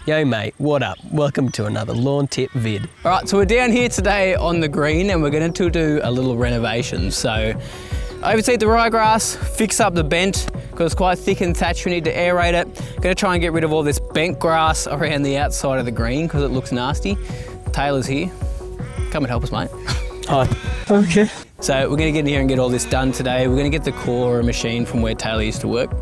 Yo mate, what up? Welcome to another lawn tip vid. All right, so we're down here today on the green and we're going to do a little renovation. So overseed the ryegrass, fix up the bent because it's quite thick and thatched. We need to aerate it. Going to try and get rid of all this bent grass around the outside of the green because it looks nasty. Taylor's here. Come and help us, mate. Hi. Okay. So we're going to get in here and get all this done today. We're going to get the core machine from where Taylor used to work.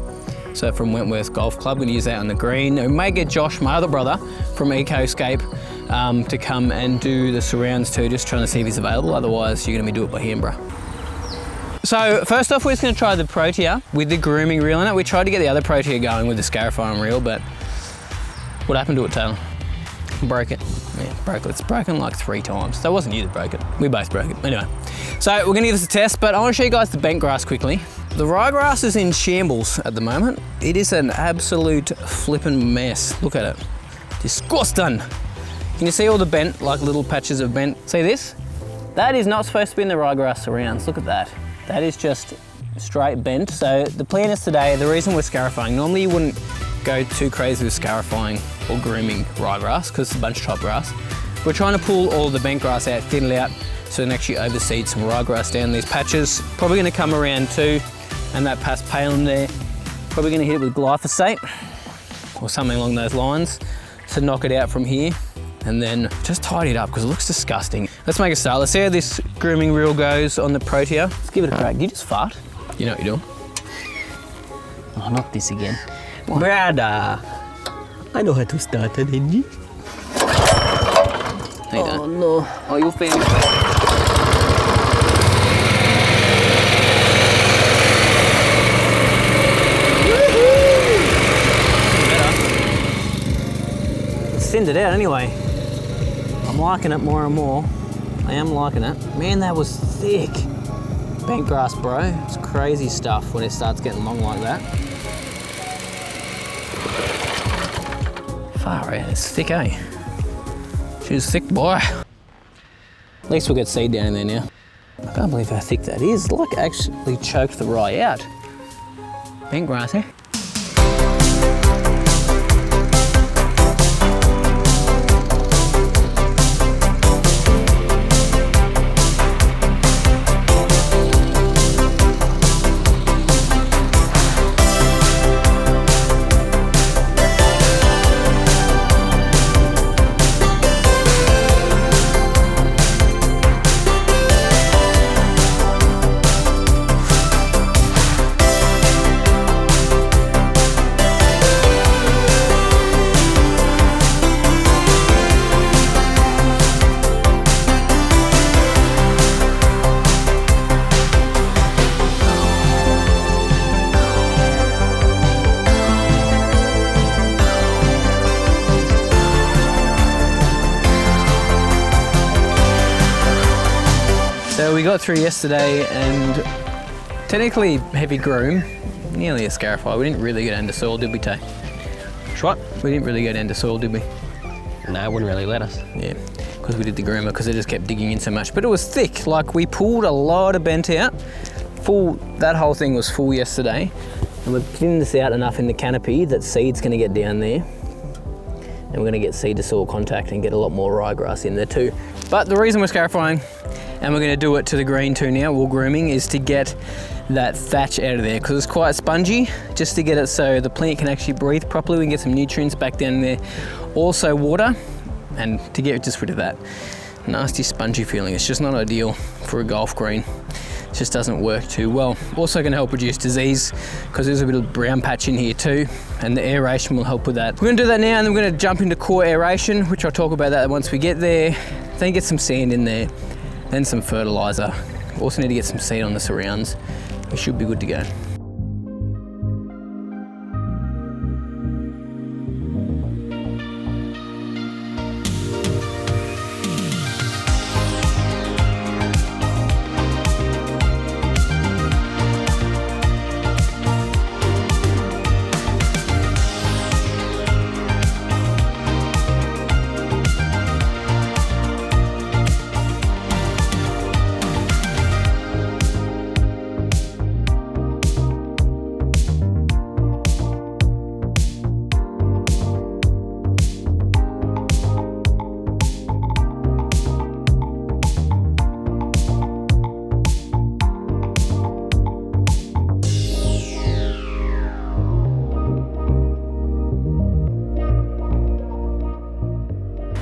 So from Wentworth Golf Club, we're going to use that on the green. And we may get Josh, my other brother, from Ecoscape to come and do the surrounds too, just trying to see if he's available. Otherwise, you're going to be doing it by hand, bro. So first off, we're just going to try the Protea with the grooming reel in it. We tried to get the other Protea going with the scarifying reel, but what happened to it, Taylor? Broke it. Yeah, broke it. It's broken like 3 times. That wasn't you that broke it. We both broke it. Anyway, so we're going to give this a test, but I want to show you guys the bent grass quickly. The ryegrass is in shambles at the moment. It is an absolute flippin' mess. Look at it. Disgusting. Can you see all the bent, like little patches of bent? See this? That is not supposed to be in the ryegrass surrounds. Look at that. That is just straight bent. So the plan is today, the reason we're scarifying, normally you wouldn't go too crazy with scarifying or grooming ryegrass because it's a bunch of top grass. We're trying to pull all the bent grass out, thin it out, so we can actually overseed some ryegrass down these patches. Probably going to come around too, and that past pale in there. Probably going to hit it with glyphosate or something along those lines to knock it out from here, and then just tidy it up because it looks disgusting. Let's make a start. Let's see how this grooming reel goes on the Protea. Let's give it a crack. You just fart. You know what you're doing. Oh, not this again. What? Brother, I know how to start an engine. No, you don't. No. Oh, you'll feel it. Send it out anyway. I'm liking it more and more. I am liking it. Man, that was thick. Bent grass, bro. It's crazy stuff when it starts getting long like that. Far out, it's thick, eh? She's thick, boy. At least we'll get seed down in there now. I can't believe how thick that is. It's like actually choked the rye out. Bent grass, eh? So we got through yesterday and technically heavy groom, nearly a scarify. We didn't really get into soil, did we, Tay? What? We didn't really get into soil, did we? No, it wouldn't really let us. Yeah, because we did the groomer because it just kept digging in so much. But it was thick, like we pulled a lot of bent out. Full, that whole thing was full yesterday. And we've thinned this out enough in the canopy that seed's gonna get down there. And we're gonna get seed to soil contact and get a lot more ryegrass in there too. But the reason we're scarifying, and we're going to do it to the green too now, wool grooming, is to get that thatch out of there because it's quite spongy, just to get it so the plant can actually breathe properly. We can get some nutrients back down there. Also water, and to get just rid of that nasty spongy feeling. It's just not ideal for a golf green. It just doesn't work too well. Also going to help reduce disease because there's a bit of brown patch in here too, and the aeration will help with that. We're going to do that now, and then we're going to jump into core aeration, which I'll talk about that once we get there. Then get some sand in there. Then some fertilizer. Also need to get some seed on the surrounds. We should be good to go.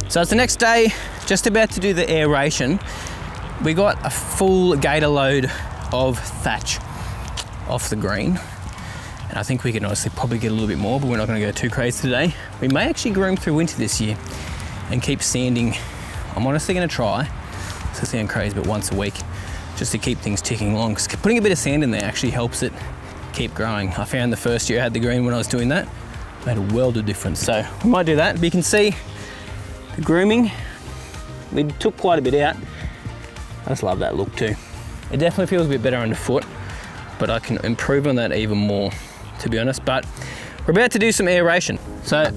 So it's the next day, just about to do the aeration. We got a full gator load of thatch off the green. And I think we can honestly probably get a little bit more, but we're not gonna go too crazy today. We may actually groom through winter this year and keep sanding. I'm honestly gonna try, this is sound crazy, but once a week, just to keep things ticking along. Because putting a bit of sand in there actually helps it keep growing. I found the first year I had the green when I was doing that, made a world of difference. So we might do that. But you can see the grooming, we took quite a bit out. I just love that look too. It definitely feels a bit better underfoot, but I can improve on that even more, to be honest. But we're about to do some aeration. So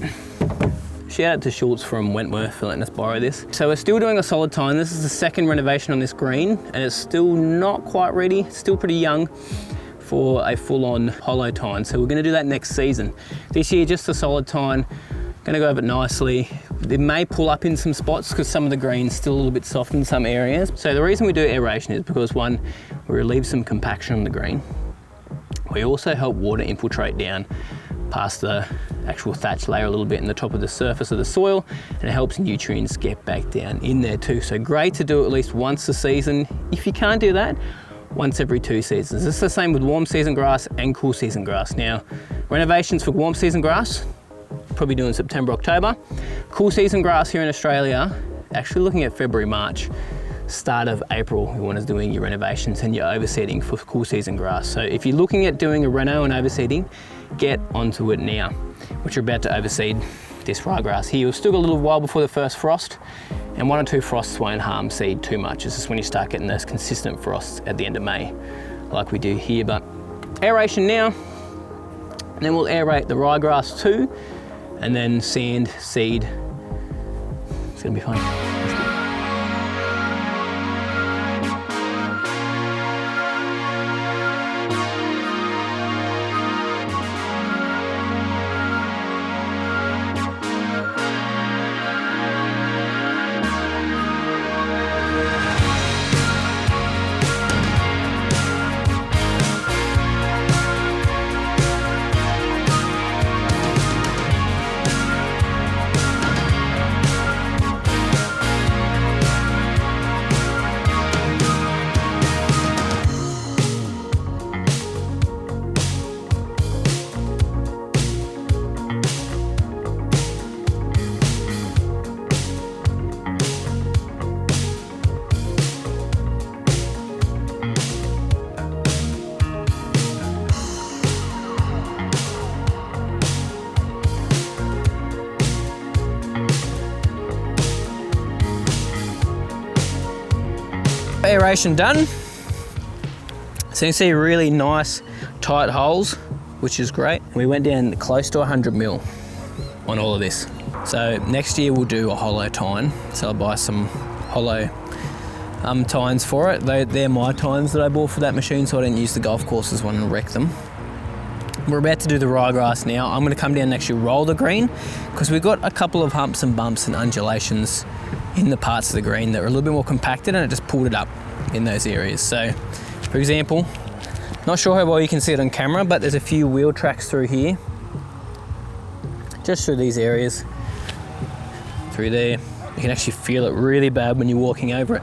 shout out to Schultz from Wentworth for letting us borrow this. So we're still doing a solid tine. This is the second renovation on this green, and it's still not quite ready. It's still pretty young for a full-on hollow tine. So we're gonna do that next season. This year, just a solid tine. Gonna go over it nicely. It may pull up in some spots because some of the green's still a little bit soft in some areas. So the reason we do aeration is because, one, we relieve some compaction on the green. We also help water infiltrate down past the actual thatch layer a little bit in the top of the surface of the soil, and it helps nutrients get back down in there too. So great to do at least once a season. If you can't do that, once every 2 seasons. This is the same with warm season grass and cool season grass. Now, renovations for warm season grass, probably doing September, October. Cool season grass here in Australia, actually looking at February, March. Start of April, you want to doing your renovations and your overseeding for cool season grass. So if you're looking at doing a reno and overseeding, get onto it now, which you're about to overseed this ryegrass here. We've still got a little while before the first frost, and 1 or 2 frosts won't harm seed too much. This is when you start getting those consistent frosts at the end of May, like we do here. But aeration now, and then we'll aerate the ryegrass too, and then sand, seed. It's gonna be fun. Aeration done. So you can see really nice tight holes, which is great. And we went down close to 100 mil on all of this. So next year we'll do a hollow tine. So I'll buy some hollow tines for it. They're my tines that I bought for that machine, so I didn't use the golf courses one and wreck them. We're about to do the ryegrass now. I'm gonna come down and actually roll the green, because we've got a couple of humps and bumps and undulations in the parts of the green that are a little bit more compacted, and it just pulled it up in those areas. So for example, not sure how well you can see it on camera, but there's a few wheel tracks through here, just through these areas, through there. You can actually feel it really bad when you're walking over it.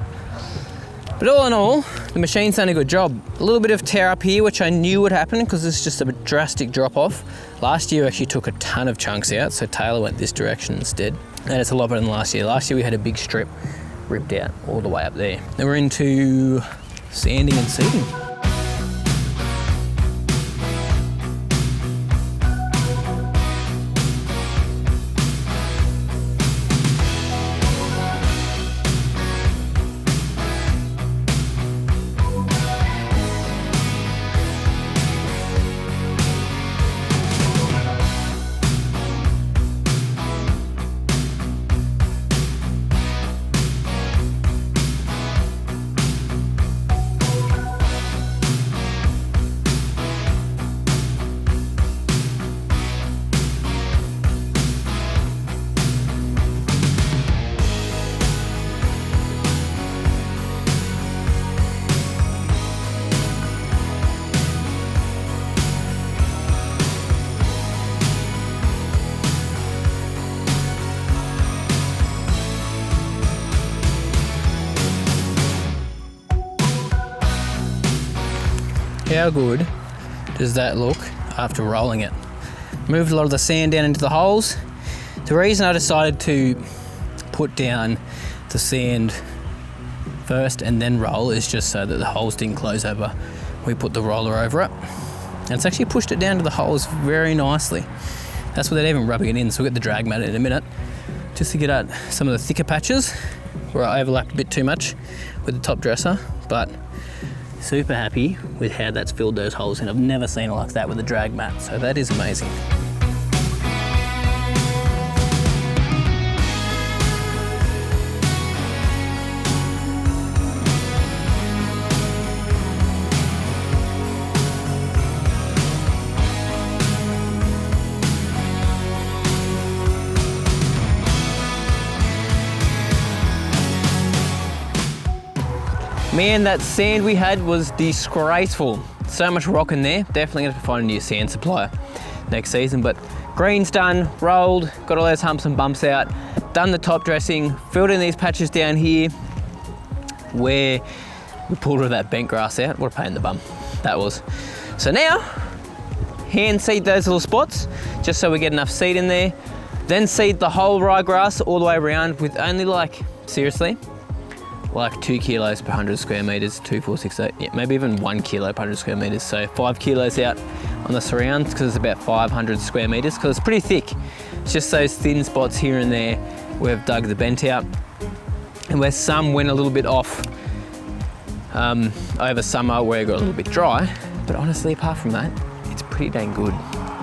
But all in all, the machine's done a good job. A little bit of tear up here, which I knew would happen because it's just a drastic drop off. Last year I actually took a ton of chunks out, so Taylor went this direction instead. And it's a lot better than last year. Last year we had a big strip ripped out all the way up there. Then we're into sanding and seeding. How good does that look after rolling it? Moved a lot of the sand down into the holes. The reason I decided to put down the sand first and then roll is just so that the holes didn't close over. We put the roller over it, and it's actually pushed it down to the holes very nicely. That's without even rubbing it in, so we'll get the drag mat in a minute, just to get at some of the thicker patches where I overlapped a bit too much with the top dresser, but super happy with how that's filled those holes in. I've never seen it like that with a drag mat, so that is amazing. Man, that sand we had was disgraceful. So much rock in there. Definitely gonna have to find a new sand supplier next season. But green's done, rolled, got all those humps and bumps out, done the top dressing, filled in these patches down here where we pulled all that bent grass out. What a pain in the bum that was. So now, hand seed those little spots just so we get enough seed in there. Then seed the whole ryegrass all the way around with only like, seriously, like 2 kilos per 100 square meters, 2, 4, 6, 8, yeah, maybe even 1 kilo per 100 square meters. So 5 kilos out on the surrounds because it's about 500 square meters because it's pretty thick. It's just those thin spots here and there where we've dug the bent out and where some went a little bit off over summer where it got a little bit dry. But honestly, apart from that, it's pretty dang good.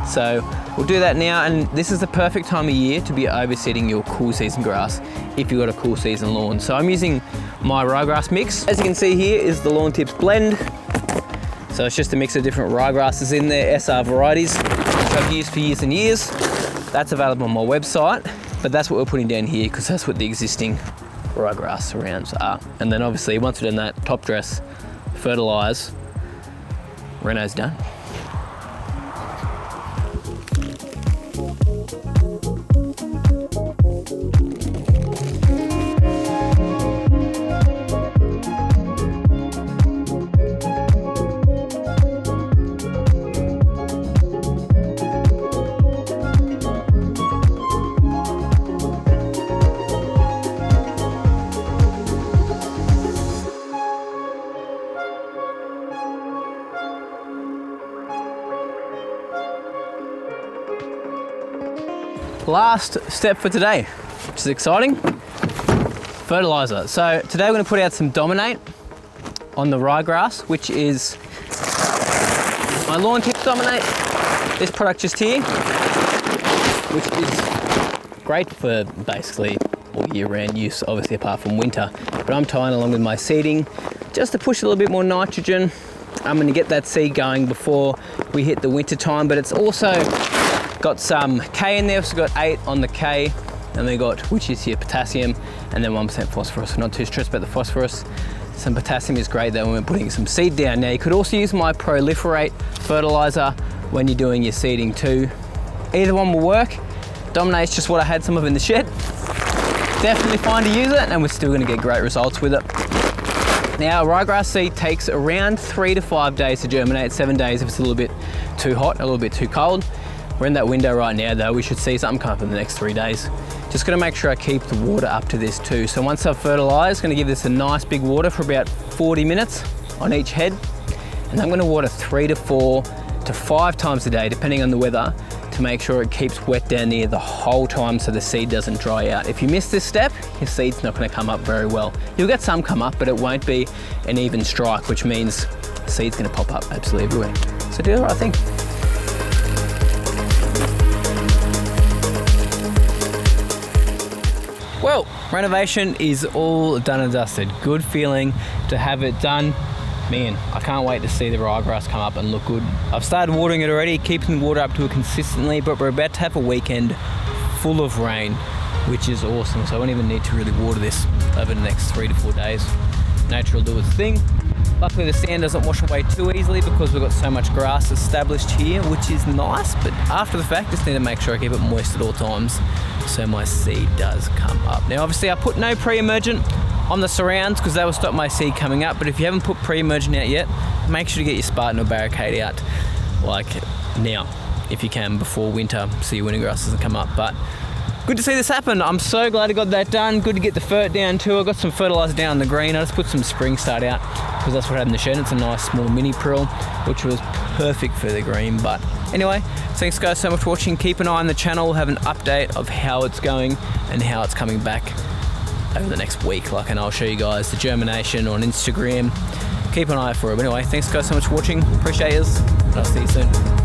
So we'll do that now, and this is the perfect time of year to be overseeding your cool season grass if you've got a cool season lawn. So I'm using my ryegrass mix. As you can see here is the Lawn Tips blend. So it's just a mix of different ryegrasses in there, SR varieties, which I've used for years and years. That's available on my website, but that's what we're putting down here because that's what the existing ryegrass surrounds are. And then obviously once we've done that, top dress, fertilise, Reno's done. Last step for today, which is exciting, fertiliser. So today we're going to put out some Dominate on the ryegrass, which is my Lawn Tips Dominate. This product just here, which is great for basically all year round use, obviously apart from winter. But I'm tying along with my seeding just to push a little bit more nitrogen. I'm going to get that seed going before we hit the winter time, but it's also got some K in there, so we've got 8 on the K, and we got, which is here, potassium, and then 1% phosphorus. So not too stressed about the phosphorus. Some potassium is great though when we're putting some seed down. Now you could also use my Proliferate fertilizer when you're doing your seeding too. Either one will work. Dominate's just what I had some of in the shed. Definitely fine to use it, and we're still gonna get great results with it. Now, ryegrass seed takes around 3 to 5 days to germinate, 7 days if it's a little bit too hot, a little bit too cold. We're in that window right now though. We should see something come up in the next 3 days. Just gonna make sure I keep the water up to this too. So once I've fertilised, gonna give this a nice big water for about 40 minutes on each head. And I'm gonna water 3 to 4 to 5 times a day, depending on the weather, to make sure it keeps wet down there the whole time so the seed doesn't dry out. If you miss this step, your seed's not gonna come up very well. You'll get some come up, but it won't be an even strike, which means the seed's gonna pop up absolutely everywhere. So do the right thing. Well, renovation is all done and dusted. Good feeling to have it done. Man, I can't wait to see the ryegrass come up and look good. I've started watering it already, keeping the water up to it consistently, but we're about to have a weekend full of rain, which is awesome. So I won't even need to really water this over the next 3 to 4 days. Nature will do its thing. Luckily the sand doesn't wash away too easily because we've got so much grass established here, which is nice, but after the fact, just need to make sure I keep it moist at all times so my seed does come up. Now obviously I put no pre-emergent on the surrounds because that will stop my seed coming up. But if you haven't put pre-emergent out yet, make sure to get your Spartan or barricade out like now, if you can, before winter, so your winter grass doesn't come up. But good to see this happen. I'm so glad I got that done. Good to get the fert down too. I got some fertiliser down in the green. I just put some spring start out because that's what I had in the shed. It's a nice small mini prill, which was perfect for the green. But anyway, thanks guys so much for watching. Keep an eye on the channel. We'll have an update of how it's going and how it's coming back over the next week. And I'll show you guys the germination on Instagram. Keep an eye for it. But anyway, thanks guys so much for watching. Appreciate yous. I'll see you soon.